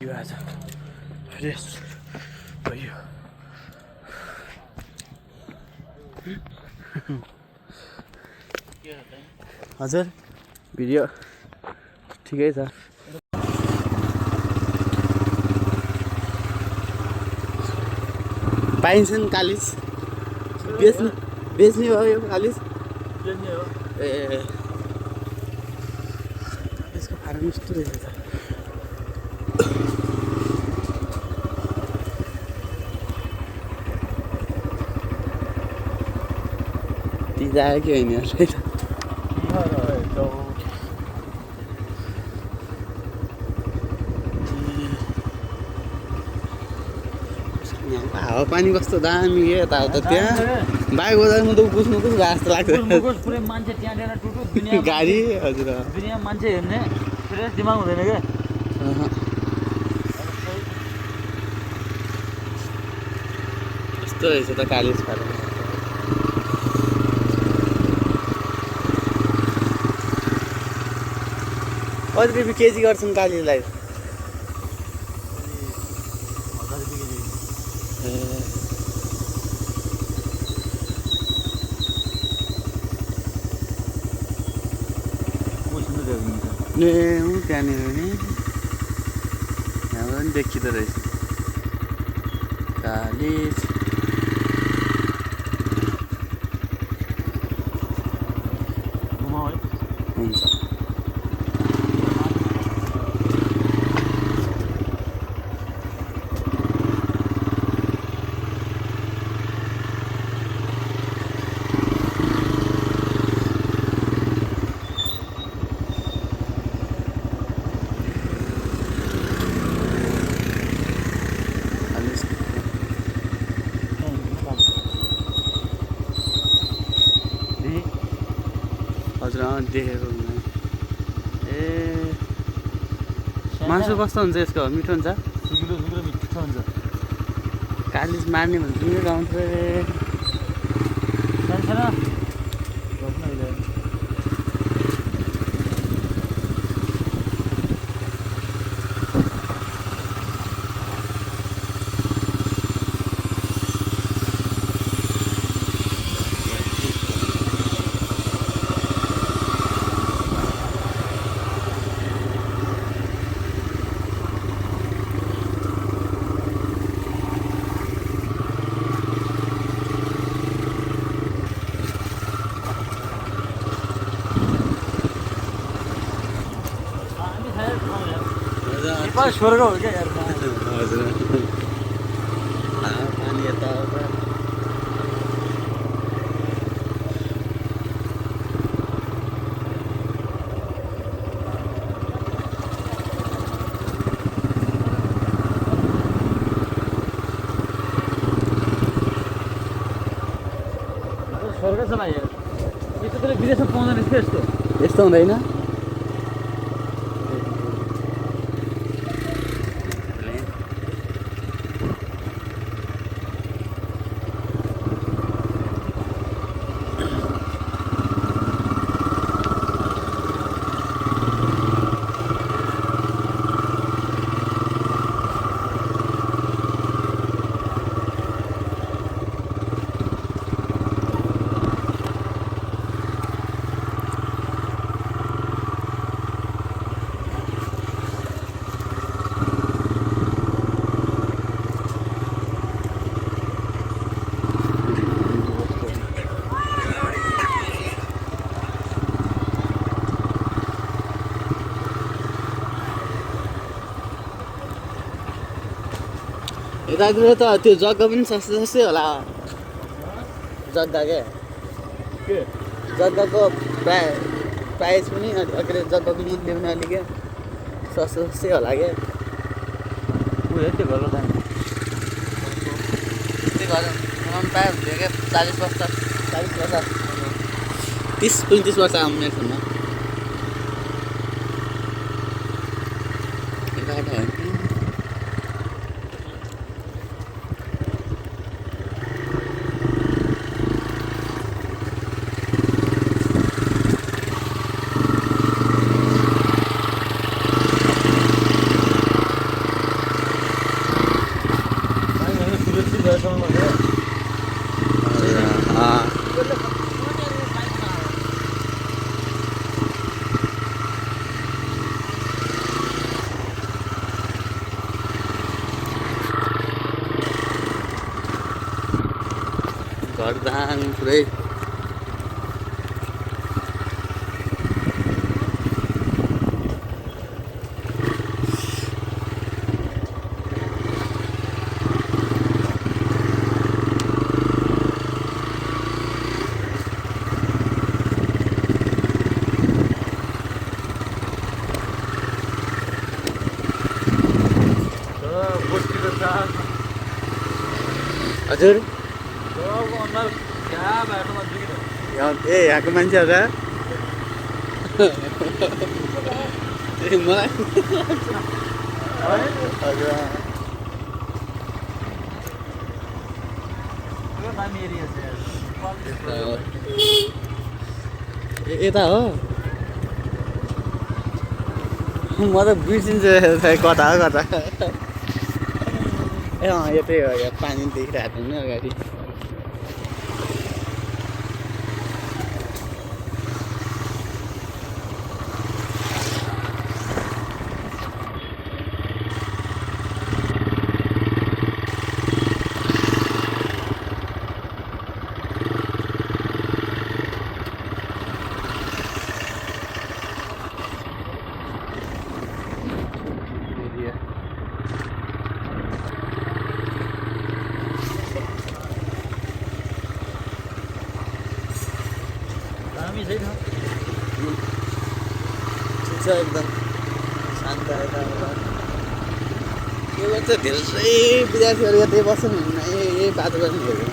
यो आज फ्रेस भयो। हजुर भिडियो ठिकै छ। पाइन्छ नि कालिज बेच्ने हो यो कालिज ए यसको फार्म यस्तो रहेछ त। जाए कि होइन हावापानी कस्तो दामी के यताउता त्यहाँ बाइक बजारमा त कुछ भए जस्तो लाग्छ पुरै मान्छे त्यहाँनिर गाडी हजुर दुनियाँ मान्छे हेर्ने फ्रेस दिमाग हुँदैन क्या यस्तो रहेछ त कालिज फार्म। कति रुपियाँ केजी गर्छन् कालीलाई? 1000 रुपियाँ केजी। ए त्यहाँनिर नि हाम्रो पनि देखिँदो रहेछ कालिज। हुन्छ हजुर देखेको ए मासु कस्तो हुन्छ यसको? मिठो हुन्छ? सुकिलो मिठो हुन्छ। कालिज मार्ने भन्छ नि गाउँछ स्वर्ग हो क्या यार। हजुर पानी यताउता स्वर्ग छ यार। यस्तो त विदेशमा पाउँदैन यस्तो यस्तो हुँदैन। यतातिर त त्यो जग्गा पनि सस्तै होला। जग्गा के जग्गाको प्राइस पनि के अरे जग्गाको मूल्य पनि अलिक सस्तै होला क्या। त्यो घर त्यो घर पाए हुन्थ्यो क्या 40 वर्ष 30-35 वर्ष आउनेसम्म भएसम्म भयो। घर दाङ पुरै गोष्ठीको साथ हजुर अनुहार क्या बाटोमा दुखिरहेको यहाँको मान्छेहरू मलाई हजुर दामी एरिया छ यता हो म त बिर्सिन्छु कता हो कता ए यतै हो यहाँ पानी देखिरहेको थिएन अगाडि दामी छैन ठिक छ एकदम शान्त यता यो चाहिँ धेरै विद्यार्थीहरू यतै बस्छन् भने यही बाटो गर्नु भयो भने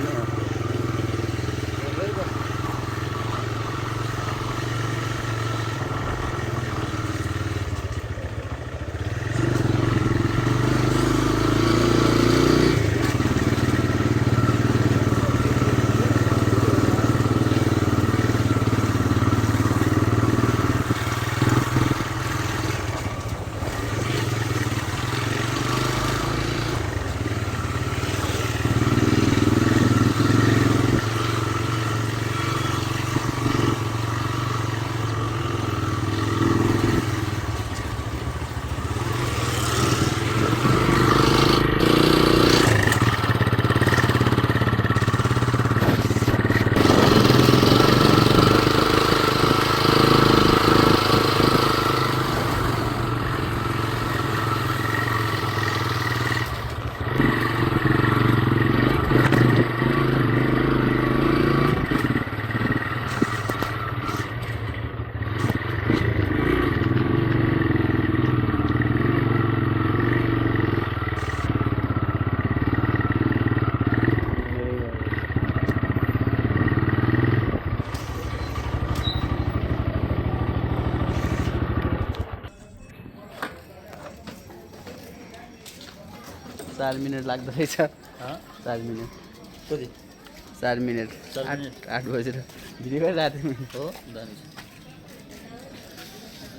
चार मिनट लाग्दो रहेछ 4 मिनट कति 4 मिनट 4 मिनट 8 बजेर भिडियो गरिरहेको थिएँ हो दामी छ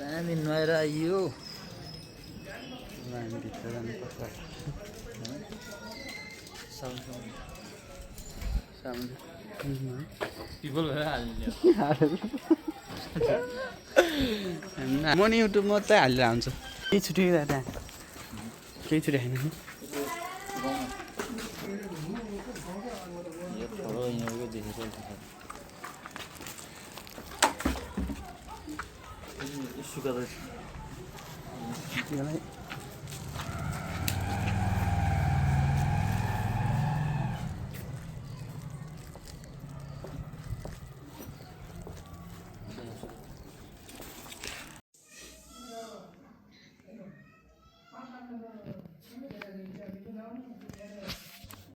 दामी नुहाएर आइयो हामी भित्र जानुपर्छ साउन्ड पिपल भएर हालिदियो म नि युट्युबमा चाहिँ हालेर आउँछु केही छुट्यो त्यहाँ केही छुट्यो होइन सुकाउँदै यसलाई